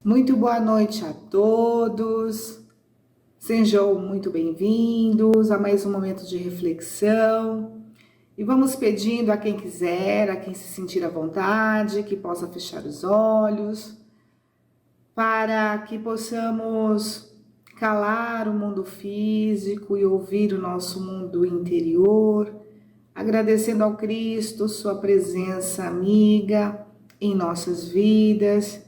Muito boa noite a todos, sejam muito bem-vindos a mais um momento de reflexão e vamos pedindo a quem quiser, a quem se sentir à vontade, que possa fechar os olhos, para que possamos calar o mundo físico e ouvir o nosso mundo interior, agradecendo ao Cristo sua presença amiga em nossas vidas,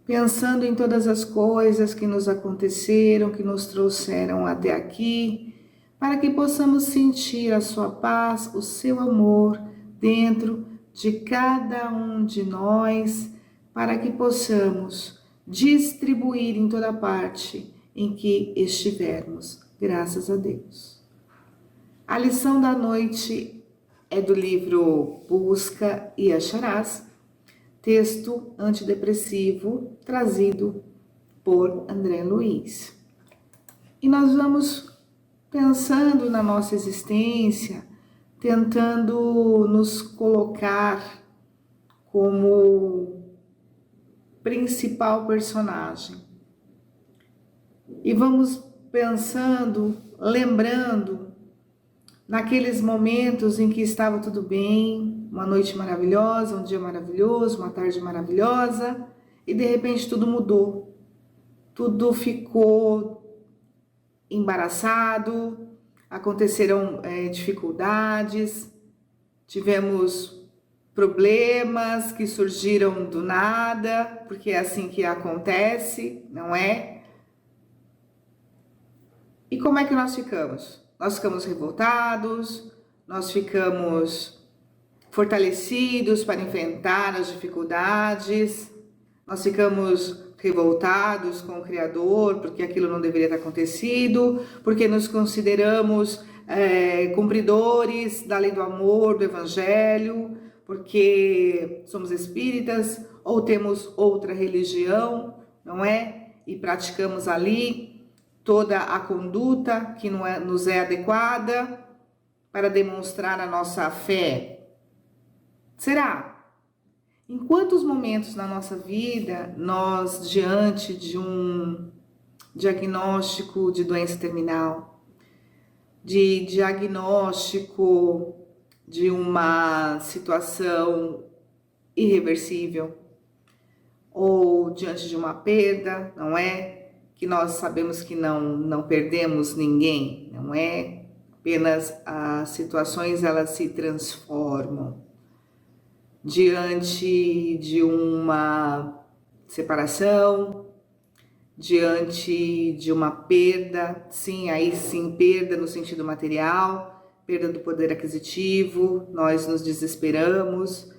pensando em todas as coisas que nos aconteceram, que nos trouxeram até aqui, para que possamos sentir a sua paz, o seu amor dentro de cada um de nós, para que possamos distribuir em toda parte em que estivermos, graças a Deus. A lição da noite é do livro Busca e Acharás, texto antidepressivo trazido por André Luiz. E nós vamos pensando na nossa existência, tentando nos colocar como principal personagem. E vamos pensando, lembrando naqueles momentos em que estava tudo bem, uma noite maravilhosa, um dia maravilhoso, uma tarde maravilhosa, e de repente tudo mudou. Tudo ficou embaraçado, aconteceram dificuldades, tivemos problemas que surgiram do nada, porque é assim que acontece, não é? E como é que nós ficamos? Nós ficamos revoltados, nós ficamos fortalecidos para enfrentar as dificuldades, nós ficamos revoltados com o Criador, porque aquilo não deveria ter acontecido, porque nos consideramos cumpridores da lei do amor, do Evangelho, porque somos espíritas ou temos outra religião, não é? E praticamos ali toda a conduta que nos é adequada para demonstrar a nossa fé. Será? Em quantos momentos na nossa vida nós, diante de um diagnóstico de doença terminal, de diagnóstico de uma situação irreversível, ou diante de uma perda, não é? Que nós sabemos que não perdemos ninguém, não é? Apenas as situações elas se transformam. Diante de uma separação, diante de uma perda, sim, aí sim, perda no sentido material, perda do poder aquisitivo, nós nos desesperamos,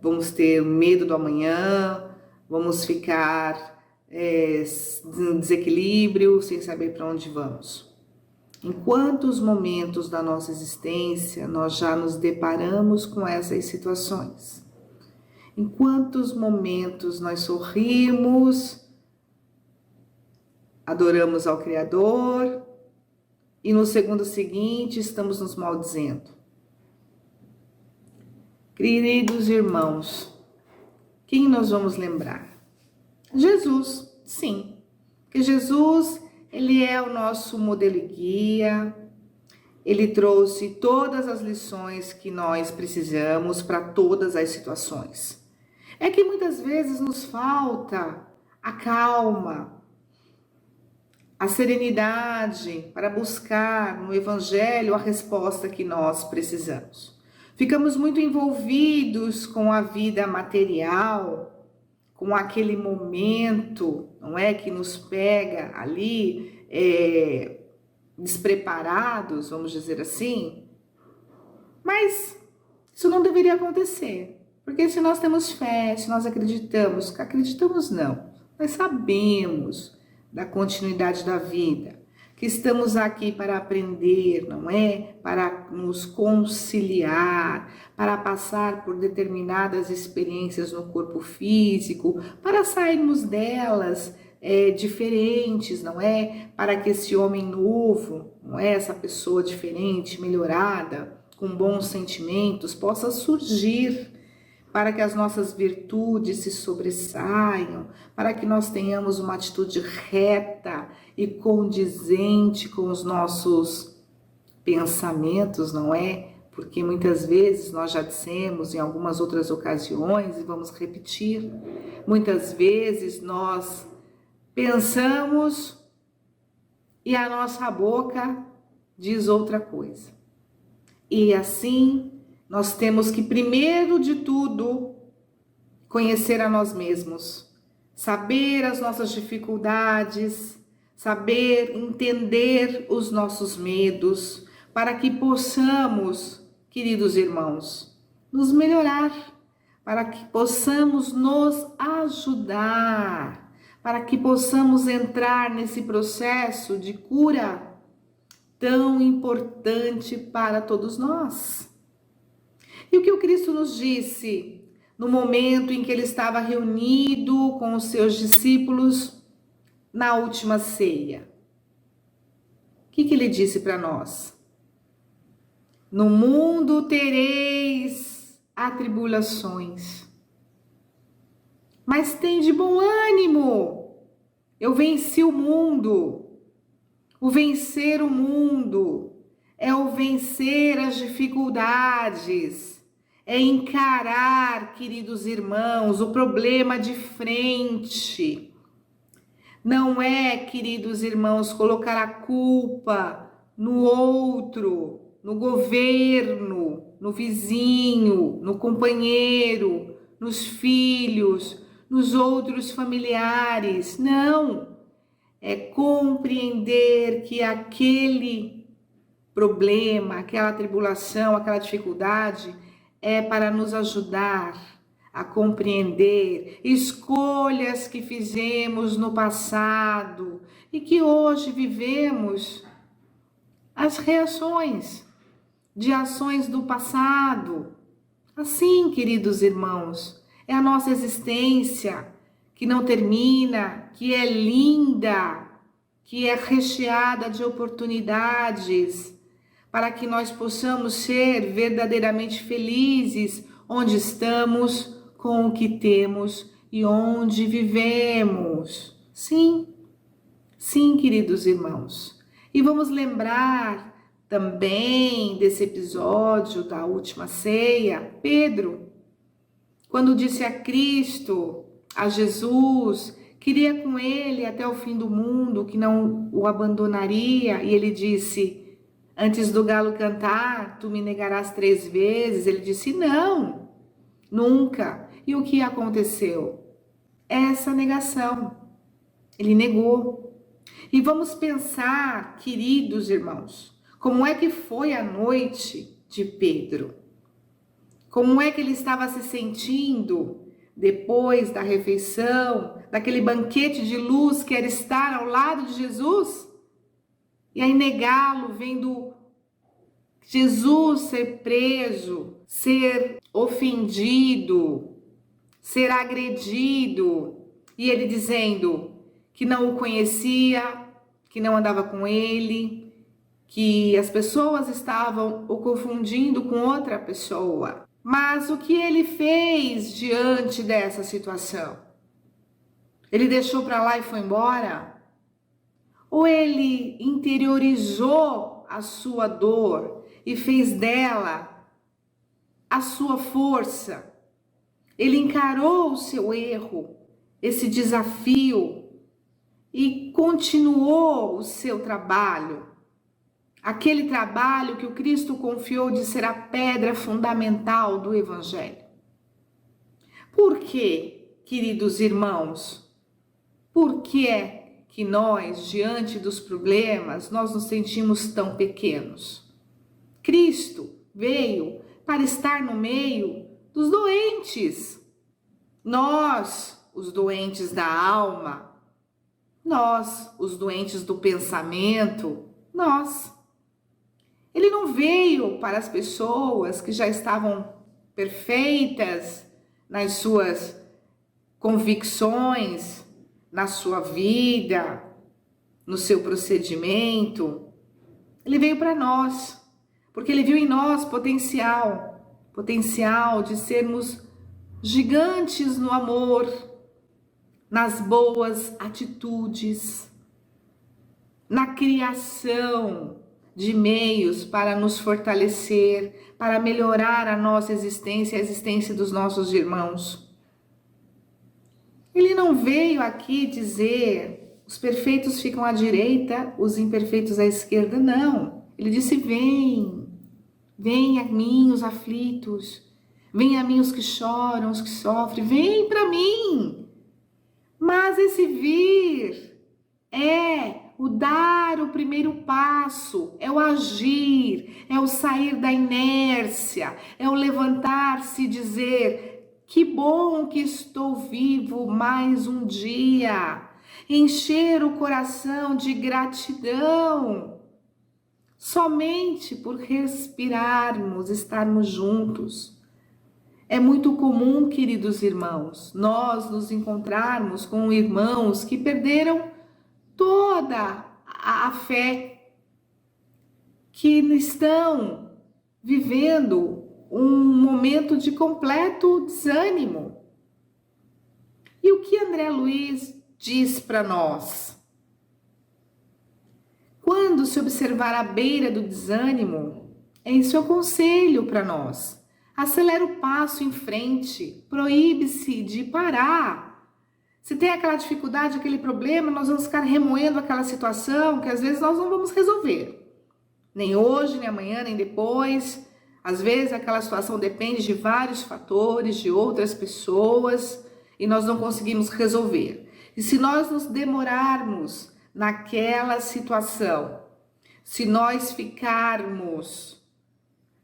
vamos ter medo do amanhã, vamos ficar em desequilíbrio, sem saber para onde vamos. Em quantos momentos da nossa existência nós já nos deparamos com essas situações? Em quantos momentos nós sorrimos, adoramos ao Criador e no segundo seguinte estamos nos maldizendo? Queridos irmãos, quem nós vamos lembrar? Jesus, sim, porque Jesus ele é o nosso modelo e guia, ele trouxe todas as lições que nós precisamos para todas as situações. É que muitas vezes nos falta a calma, a serenidade para buscar no Evangelho a resposta que nós precisamos. Ficamos muito envolvidos com a vida material, com aquele momento, não é, que nos pega ali despreparados, vamos dizer assim. Mas isso não deveria acontecer, porque se nós temos fé, se nós acreditamos não, nós sabemos da continuidade da vida, que estamos aqui para aprender, não é? Para nos conciliar, para passar por determinadas experiências no corpo físico, para sairmos delas diferentes, não é? Para que esse homem novo, não é? Essa pessoa diferente, melhorada, com bons sentimentos, possa surgir para que as nossas virtudes se sobressaiam, para que nós tenhamos uma atitude reta e condizente com os nossos pensamentos, não é? Porque muitas vezes nós já dissemos em algumas outras ocasiões, e vamos repetir, muitas vezes nós pensamos e a nossa boca diz outra coisa. E assim, nós temos que, primeiro de tudo, conhecer a nós mesmos, saber as nossas dificuldades, saber entender os nossos medos, para que possamos, queridos irmãos, nos melhorar, para que possamos nos ajudar, para que possamos entrar nesse processo de cura tão importante para todos nós. E o que o Cristo nos disse no momento em que ele estava reunido com os seus discípulos na última ceia? O que ele disse para nós? No mundo tereis atribulações, mas tende bom ânimo, eu venci o mundo. O vencer o mundo é o vencer as dificuldades, é encarar, queridos irmãos, o problema de frente. Não é, queridos irmãos, colocar a culpa no outro, no governo, no vizinho, no companheiro, nos filhos, nos outros familiares. Não, é compreender que aquele problema, aquela tribulação, aquela dificuldade é para nos ajudar a compreender escolhas que fizemos no passado e que hoje vivemos as reações de ações do passado. Assim, queridos irmãos, é a nossa existência que não termina, que é linda, que é recheada de oportunidades, para que nós possamos ser verdadeiramente felizes onde estamos, com o que temos e onde vivemos. Sim, sim, queridos irmãos. E vamos lembrar também desse episódio da última ceia, Pedro, quando disse a Cristo, a Jesus, queria com ele até o fim do mundo, que não o abandonaria, e ele disse: antes do galo cantar, tu me negarás 3 vezes. Ele disse: não, nunca. E o que aconteceu? Essa negação. Ele negou. E vamos pensar, queridos irmãos, como é que foi a noite de Pedro? Como é que ele estava se sentindo depois da refeição, daquele banquete de luz que era estar ao lado de Jesus? E aí negá-lo, vendo Jesus ser preso, ser ofendido, ser agredido, e ele dizendo que não o conhecia, que não andava com ele, que as pessoas estavam o confundindo com outra pessoa. Mas o que ele fez diante dessa situação? Ele deixou para lá e foi embora? Ou ele interiorizou a sua dor e fez dela a sua força? Ele encarou o seu erro, esse desafio, e continuou o seu trabalho. Aquele trabalho que o Cristo confiou de ser a pedra fundamental do Evangelho. Por quê, queridos irmãos? Por que é que nós, diante dos problemas, nós nos sentimos tão pequenos? Cristo veio para estar no meio dos doentes. Nós, os doentes da alma, nós, os doentes do pensamento, nós. Ele não veio para as pessoas que já estavam perfeitas nas suas convicções, na sua vida, no seu procedimento. Ele veio para nós, porque ele viu em nós potencial de sermos gigantes no amor, nas boas atitudes, na criação de meios para nos fortalecer, para melhorar a nossa existência e a existência dos nossos irmãos. Ele não veio aqui dizer os perfeitos ficam à direita, os imperfeitos à esquerda, não. Ele disse: vem a mim os aflitos, vem a mim os que choram, os que sofrem, vem para mim. Mas esse vir é o dar o primeiro passo, é o agir, é o sair da inércia, é o levantar-se e dizer: que bom que estou vivo mais um dia. Encher o coração de gratidão, somente por respirarmos, estarmos juntos. É muito comum, queridos irmãos, nós nos encontrarmos com irmãos que perderam toda a fé, que estão vivendo um momento de completo desânimo. E o que André Luiz diz para nós? Quando se observar à beira do desânimo, esse é o conselho para nós. Acelera o passo em frente, proíbe-se de parar. Se tem aquela dificuldade, aquele problema, nós vamos ficar remoendo aquela situação que às vezes nós não vamos resolver. Nem hoje, nem amanhã, nem depois. Às vezes aquela situação depende de vários fatores, de outras pessoas, e nós não conseguimos resolver. E se nós nos demorarmos naquela situação, se nós ficarmos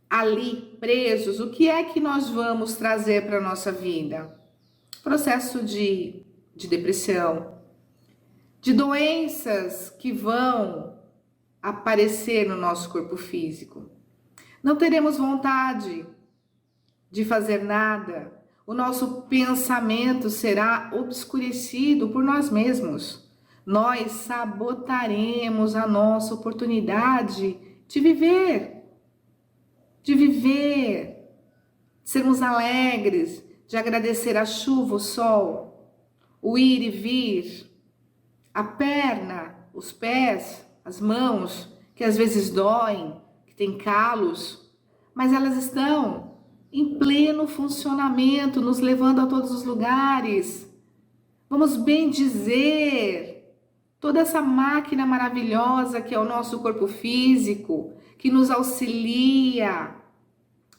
ali presos, o que é que nós vamos trazer para a nossa vida? Processo de depressão, de doenças que vão aparecer no nosso corpo físico. Não teremos vontade de fazer nada. O nosso pensamento será obscurecido por nós mesmos. Nós sabotaremos a nossa oportunidade de viver, de sermos alegres, de agradecer a chuva, o sol, o ir e vir, a perna, os pés, as mãos, que às vezes doem, que tem calos, mas elas estão em pleno funcionamento, nos levando a todos os lugares. Vamos bem dizer, toda essa máquina maravilhosa que é o nosso corpo físico, que nos auxilia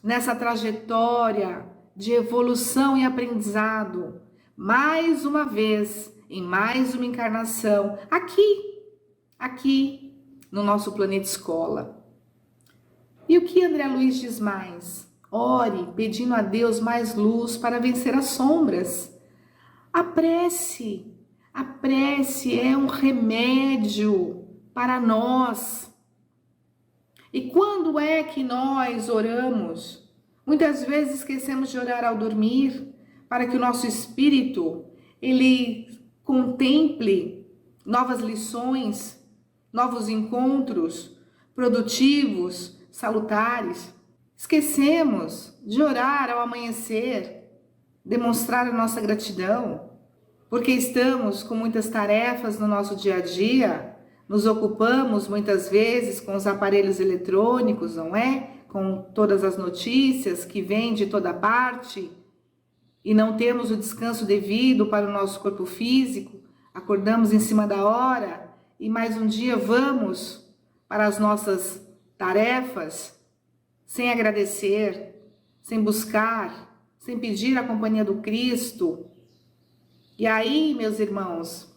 nessa trajetória de evolução e aprendizado, mais uma vez, em mais uma encarnação, aqui no nosso planeta escola. E o que André Luiz diz mais? Ore, pedindo a Deus mais luz para vencer as sombras. A prece é um remédio para nós. E quando é que nós oramos? Muitas vezes esquecemos de orar ao dormir, para que o nosso espírito, ele contemple novas lições, novos encontros produtivos, salutares. Esquecemos de orar ao amanhecer, demonstrar a nossa gratidão, porque estamos com muitas tarefas no nosso dia a dia, nos ocupamos muitas vezes com os aparelhos eletrônicos, não é? Com todas as notícias que vêm de toda parte e não temos o descanso devido para o nosso corpo físico, acordamos em cima da hora e mais um dia vamos para as nossas tarefas sem agradecer, sem buscar, sem pedir a companhia do Cristo. E aí, meus irmãos,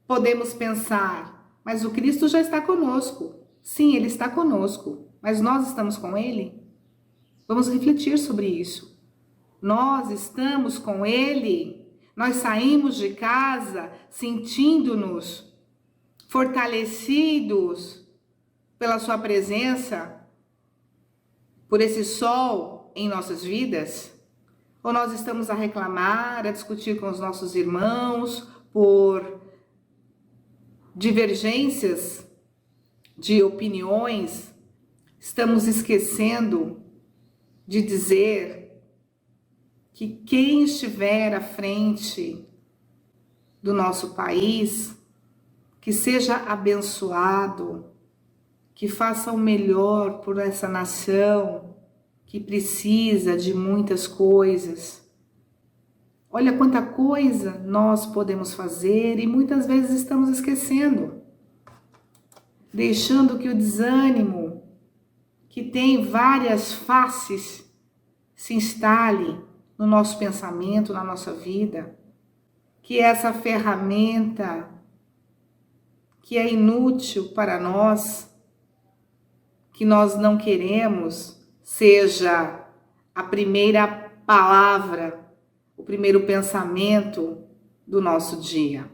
podemos pensar, mas o Cristo já está conosco. Sim, Ele está conosco, mas nós estamos com Ele? Vamos refletir sobre isso. Nós estamos com Ele? Nós saímos de casa sentindo-nos fortalecidos pela Sua presença, por esse sol em nossas vidas? Ou nós estamos a reclamar, a discutir com os nossos irmãos por divergências de opiniões? Estamos esquecendo de dizer que quem estiver à frente do nosso país, que seja abençoado, que faça o melhor por essa nação, que precisa de muitas coisas. Olha quanta coisa nós podemos fazer e muitas vezes estamos esquecendo, deixando que o desânimo, que tem várias faces, se instale no nosso pensamento, na nossa vida, que essa ferramenta que é inútil para nós, que nós não queremos, seja a primeira palavra, o primeiro pensamento do nosso dia.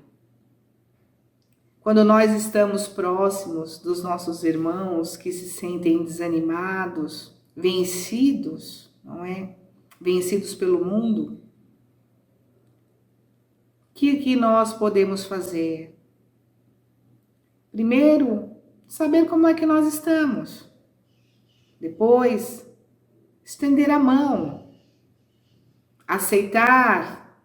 Quando nós estamos próximos dos nossos irmãos que se sentem desanimados, vencidos, não é? Vencidos pelo mundo, o que nós podemos fazer? Primeiro, saber como é que nós estamos. Depois, estender a mão. Aceitar,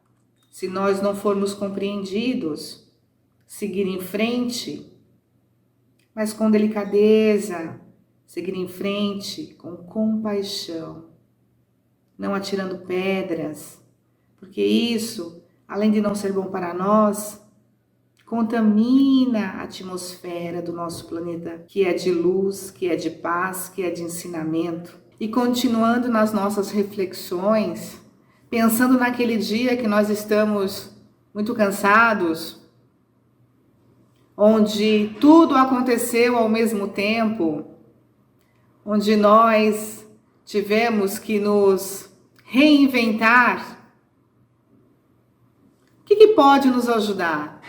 se nós não formos compreendidos, seguir em frente, mas com delicadeza, seguir em frente com compaixão, não atirando pedras, porque isso, além de não ser bom para nós, contamina a atmosfera do nosso planeta, que é de luz, que é de paz, que é de ensinamento. E continuando nas nossas reflexões, pensando naquele dia que nós estamos muito cansados, onde tudo aconteceu ao mesmo tempo, onde nós tivemos que nos reinventar, o que pode nos ajudar?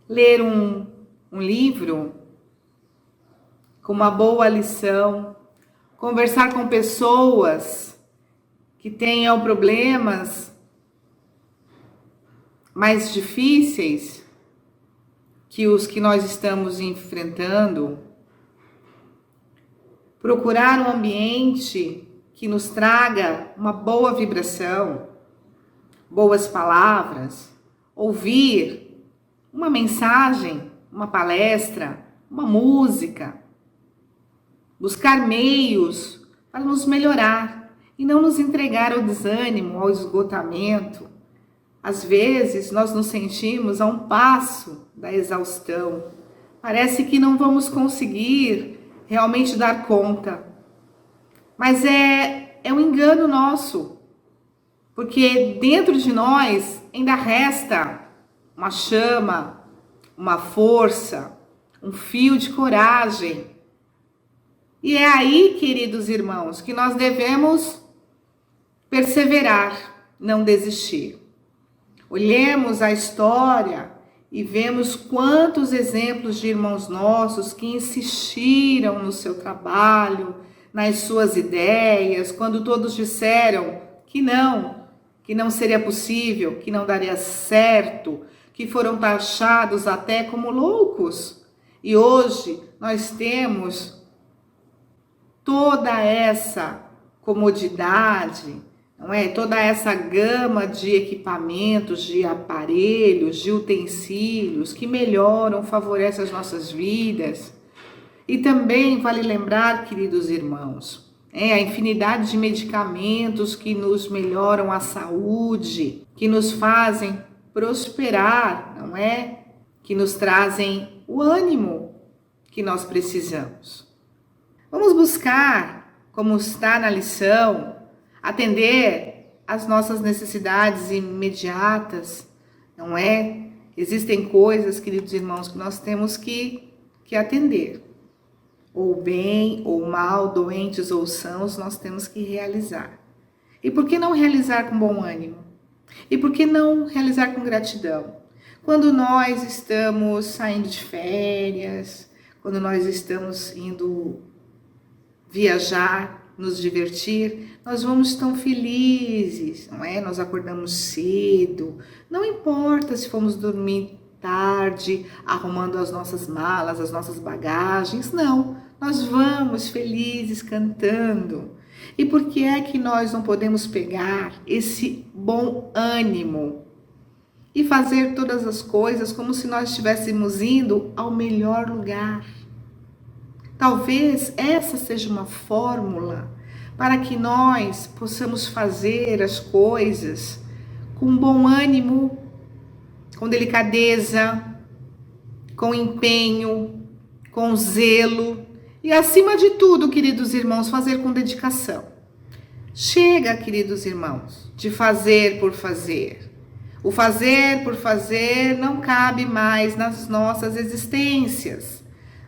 Ler um livro com uma boa lição, conversar com pessoas que tenham problemas mais difíceis que os que nós estamos enfrentando, procurar um ambiente que nos traga uma boa vibração, boas palavras, ouvir uma mensagem, uma palestra, uma música, buscar meios para nos melhorar e não nos entregar ao desânimo, ao esgotamento. Às vezes nós nos sentimos a um passo da exaustão. Parece que não vamos conseguir realmente dar conta. Mas é um engano nosso, porque dentro de nós ainda resta uma chama, uma força, um fio de coragem. E é aí, queridos irmãos, que nós devemos perseverar, não desistir. Olhemos a história e vemos quantos exemplos de irmãos nossos que insistiram no seu trabalho, nas suas ideias, quando todos disseram que não seria possível, que não daria certo, que foram taxados até como loucos. E hoje nós temos toda essa comodidade, não é? Toda essa gama de equipamentos, de aparelhos, de utensílios que melhoram, favorecem as nossas vidas. E também vale lembrar, queridos irmãos, a infinidade de medicamentos que nos melhoram a saúde, que nos fazem prosperar, não é? Que nos trazem o ânimo que nós precisamos. Vamos buscar, como está na lição, atender às nossas necessidades imediatas, não é? Existem coisas, queridos irmãos, que nós temos que atender. Ou bem, ou mal, doentes ou sãos, nós temos que realizar. E por que não realizar com bom ânimo? E por que não realizar com gratidão? Quando nós estamos saindo de férias, quando nós estamos indo viajar, nos divertir, nós vamos tão felizes, não é? Nós acordamos cedo, não importa se fomos dormir tarde, arrumando as nossas malas, as nossas bagagens, não. Nós vamos felizes cantando. E por que é que nós não podemos pegar esse bom ânimo e fazer todas as coisas como se nós estivéssemos indo ao melhor lugar? Talvez essa seja uma fórmula para que nós possamos fazer as coisas com bom ânimo, com delicadeza, com empenho, com zelo e, acima de tudo, queridos irmãos, fazer com dedicação. Chega, queridos irmãos, de fazer por fazer. O fazer por fazer não cabe mais nas nossas existências.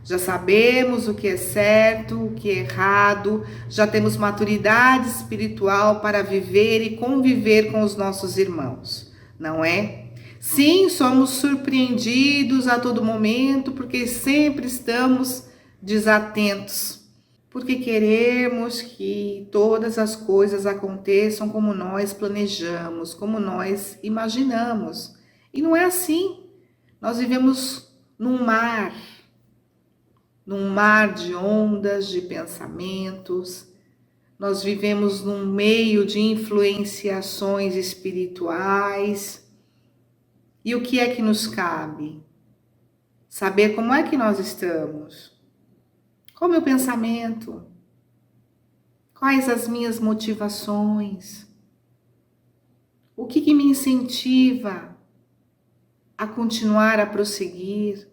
Já sabemos o que é certo, o que é errado, já temos maturidade espiritual para viver e conviver com os nossos irmãos, não é? Sim, somos surpreendidos a todo momento porque sempre estamos desatentos, porque queremos que todas as coisas aconteçam como nós planejamos, como nós imaginamos. E não é assim. Nós vivemos num mar de ondas, de pensamentos. Nós vivemos num meio de influenciações espirituais. E o que é que nos cabe? Saber como é que nós estamos. Qual é o meu pensamento? Quais as minhas motivações? O que me incentiva a continuar a prosseguir?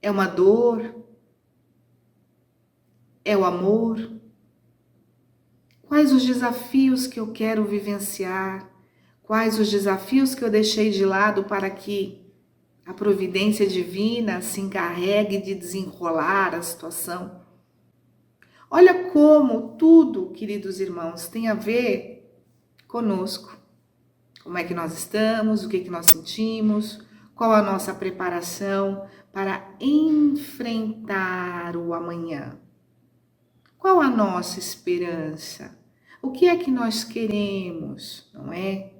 É uma dor? É o amor? Quais os desafios que eu quero vivenciar? Quais os desafios que eu deixei de lado para que a providência divina se encarregue de desenrolar a situação? Olha como tudo, queridos irmãos, tem a ver conosco. Como é que nós estamos, o que nós sentimos, qual a nossa preparação para enfrentar o amanhã. Qual a nossa esperança? O que é que nós queremos, não é?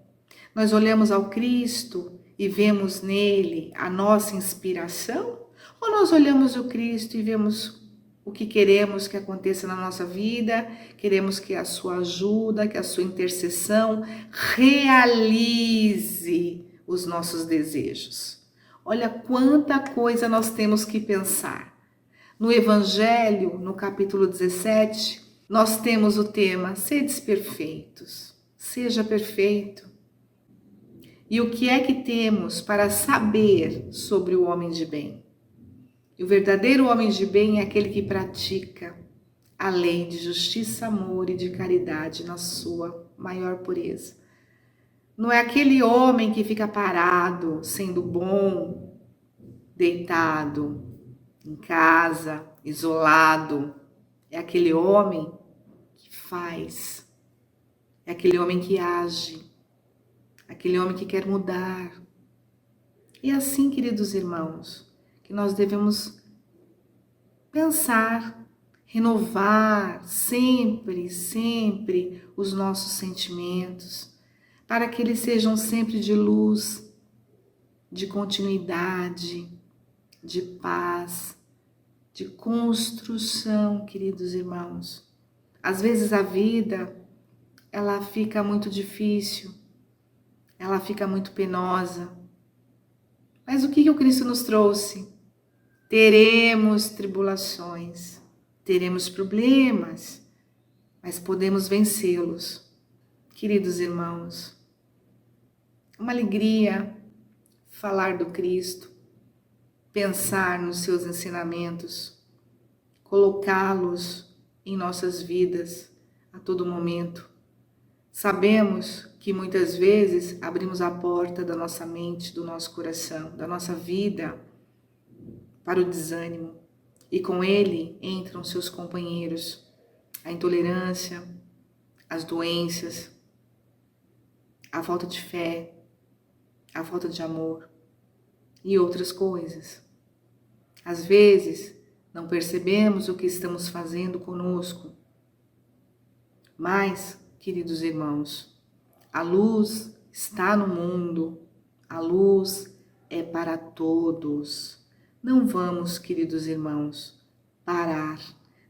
Nós olhamos ao Cristo e vemos nele a nossa inspiração? Ou nós olhamos o Cristo e vemos o que queremos que aconteça na nossa vida, queremos que a sua ajuda, que a sua intercessão realize os nossos desejos? Olha quanta coisa nós temos que pensar. No Evangelho, no capítulo 17, nós temos o tema: sedes perfeitos, seja perfeito. E o que é que temos para saber sobre o homem de bem? E o verdadeiro homem de bem é aquele que pratica a lei de justiça, amor e de caridade na sua maior pureza. Não é aquele homem que fica parado, sendo bom, deitado em casa, isolado. É aquele homem que faz, é aquele homem que age, aquele homem que quer mudar. E assim, queridos irmãos, que nós devemos pensar, renovar sempre, sempre os nossos sentimentos, para que eles sejam sempre de luz, de continuidade, de paz, de construção, queridos irmãos. Às vezes a vida, ela fica muito difícil, ela fica muito penosa. Mas o que o Cristo nos trouxe? Teremos tribulações, teremos problemas, mas podemos vencê-los. Queridos irmãos, uma alegria falar do Cristo, pensar nos seus ensinamentos, colocá-los em nossas vidas a todo momento. Sabemos que muitas vezes abrimos a porta da nossa mente, do nosso coração, da nossa vida para o desânimo, e com ele entram seus companheiros, a intolerância, as doenças, a falta de fé, a falta de amor e outras coisas. Às vezes, não percebemos o que estamos fazendo conosco, mas, queridos irmãos, a luz está no mundo, a luz é para todos. Não vamos, queridos irmãos, parar,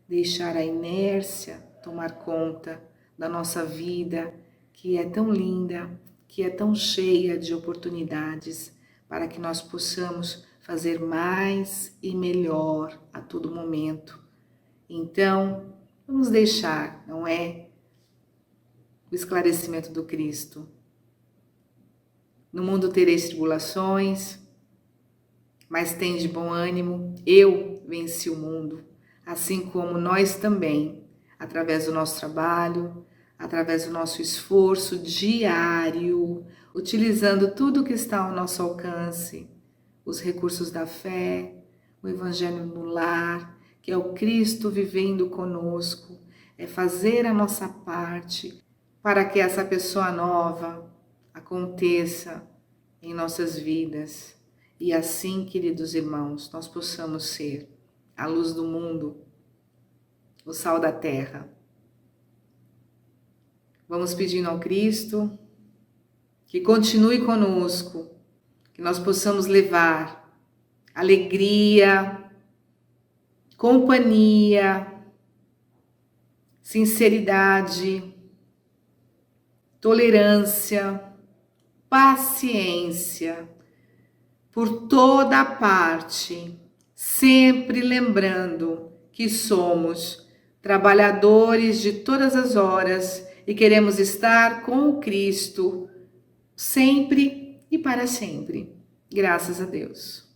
deixar a inércia tomar conta da nossa vida, que é tão linda, que é tão cheia de oportunidades, para que nós possamos fazer mais e melhor a todo momento. Então, vamos deixar, não é, o esclarecimento do Cristo. No mundo tereis tribulações, mas tende bom ânimo, eu venci o mundo, assim como nós também, através do nosso trabalho, através do nosso esforço diário, utilizando tudo que está ao nosso alcance, os recursos da fé, o Evangelho no lar, que é o Cristo vivendo conosco, é fazer a nossa parte para que essa pessoa nova aconteça em nossas vidas. E assim, queridos irmãos, nós possamos ser a luz do mundo, o sal da terra. Vamos pedindo ao Cristo que continue conosco, que nós possamos levar alegria, companhia, sinceridade, tolerância, paciência, por toda a parte, sempre lembrando que somos trabalhadores de todas as horas e queremos estar com o Cristo sempre e para sempre. Graças a Deus.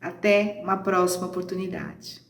Até uma próxima oportunidade.